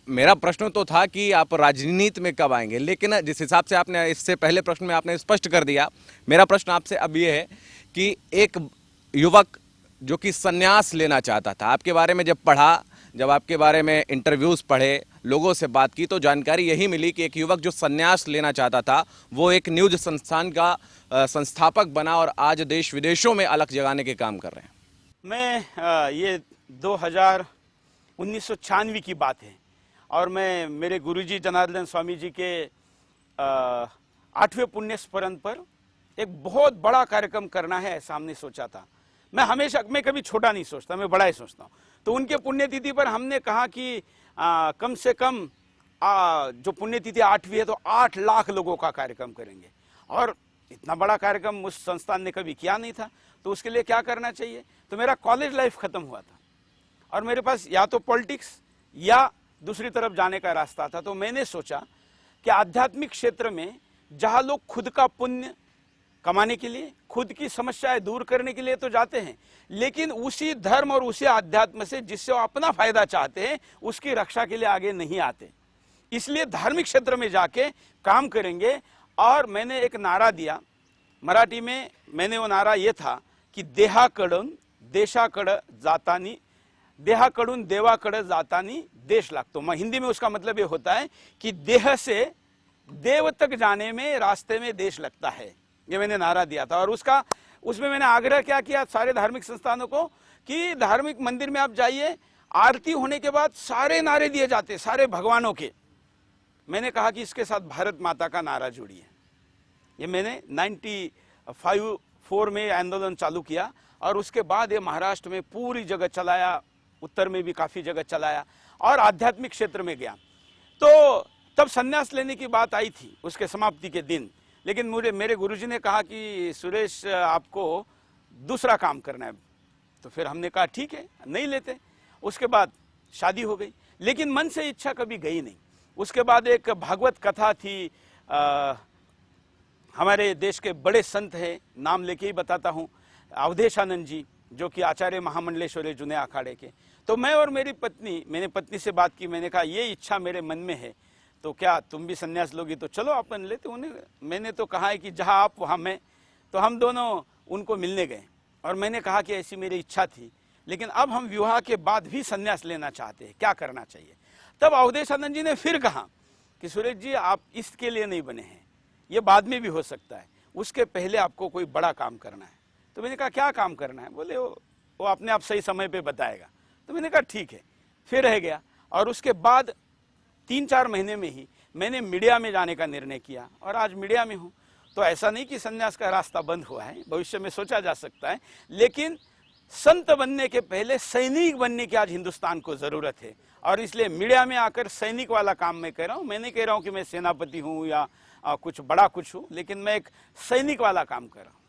मेरा प्रश्न तो था कि आप राजनीति में कब आएंगे, लेकिन जिस हिसाब से आपने इससे पहले प्रश्न में आपने स्पष्ट कर दिया, मेरा प्रश्न आपसे अब ये है कि एक युवक जो कि संन्यास लेना चाहता था, आपके बारे में जब पढ़ा, जब आपके बारे में इंटरव्यूज़ पढ़े, लोगों से बात की, तो जानकारी यही मिली कि एक युवक जो संन्यास लेना चाहता था वो एक न्यूज संस्थान का संस्थापक बना और आज देश विदेशों में अलग जगाने के काम कर रहे हैं। मैं ये 1996 की बात है और मैं मेरे गुरुजी जनार्दन स्वामी जी के 8वें पुण्य स्मरण पर एक बहुत बड़ा कार्यक्रम करना है ऐसा हमने सोचा था। मैं कभी छोटा नहीं सोचता, मैं बड़ा ही सोचता हूँ। तो उनके पुण्यतिथि पर हमने कहा कि कम से कम जो पुण्यतिथि 8वीं है तो 8 लाख लोगों का कार्यक्रम करेंगे और इतना बड़ा कार्यक्रम उस संस्थान ने कभी किया नहीं था। तो उसके लिए क्या करना चाहिए? तो मेरा कॉलेज लाइफ खत्म हुआ था और मेरे पास या तो पॉलिटिक्स या दूसरी तरफ जाने का रास्ता था। तो मैंने सोचा कि आध्यात्मिक क्षेत्र में जहां लोग खुद का पुण्य कमाने के लिए, खुद की समस्याएं दूर करने के लिए तो जाते हैं, लेकिन उसी धर्म और उसी आध्यात्म से जिससे वो अपना फायदा चाहते हैं उसकी रक्षा के लिए आगे नहीं आते। इसलिए धार्मिक क्षेत्र में जाके काम करेंगे। और मैंने एक नारा दिया मराठी में, मैंने वो नारा ये था कि देहाकडून देशाकडे जातानी, देहाकडून देवाकडे जातानी देश लागतो। हिंदी में उसका मतलब ये होता है कि देह से देव तक जाने में रास्ते में देश लगता है। ये मैंने नारा दिया था और उसमें मैंने आग्रह क्या किया सारे धार्मिक संस्थानों को कि धार्मिक मंदिर में आप जाइए, आरती होने के बाद सारे नारे दिए जाते, सारे भगवानों के। मैंने कहा कि इसके साथ भारत माता का नारा जोड़िए। ये मैंने 95-4 में आंदोलन चालू किया और उसके बाद ये महाराष्ट्र में पूरी जगह चलाया, उत्तर में भी काफ़ी जगह चलाया और आध्यात्मिक क्षेत्र में गया। तो तब संन्यास लेने की बात आई थी उसके समाप्ति के दिन, लेकिन मेरे गुरुजी ने कहा कि सुरेश आपको दूसरा काम करना है। तो फिर हमने कहा ठीक है, नहीं लेते। उसके बाद शादी हो गई, लेकिन मन से इच्छा कभी गई नहीं। उसके बाद एक भागवत कथा थी, हमारे देश के बड़े संत हैं, नाम लेके ही बताता हूँ, अवधेशानंद जी, जो कि आचार्य महामंडलेश्वरी जुने अखाड़े के। तो मैं और मेरी पत्नी, मैंने पत्नी से बात की, मैंने कहा ये इच्छा मेरे मन में है, तो क्या तुम भी संन्यास लोगी? तो चलो अपन लेते। उन्हें मैंने तो कहा है कि जहाँ आप वहाँ मैं, तो हम दोनों उनको मिलने गए और मैंने कहा कि ऐसी मेरी इच्छा थी, लेकिन अब हम विवाह के बाद भी संन्यास लेना चाहते हैं, क्या करना चाहिए? तब अवधेशानंद जी ने फिर कहा कि सुरेश जी आप इसके लिए नहीं बने हैं, ये बाद में भी हो सकता है, उसके पहले आपको कोई बड़ा काम करना है। तो मैंने कहा क्या काम करना है? बोले वो अपने आप सही समय पे बताएगा। तो मैंने कहा ठीक है, फिर रह गया। और उसके बाद 3-4 महीने में ही मैंने मीडिया में जाने का निर्णय किया और आज मीडिया में हूँ। तो ऐसा नहीं कि संन्यास का रास्ता बंद हुआ है, भविष्य में सोचा जा सकता है, लेकिन संत बनने के पहले सैनिक बनने की आज हिंदुस्तान को जरूरत है। और इसलिए मीडिया में आकर सैनिक वाला काम मैं कर रहा हूँ। मैं नहीं कह रहा हूँ कि मैं सेनापति हूँ या कुछ बड़ा कुछ हूँ, लेकिन मैं एक सैनिक वाला काम कर रहा हूँ।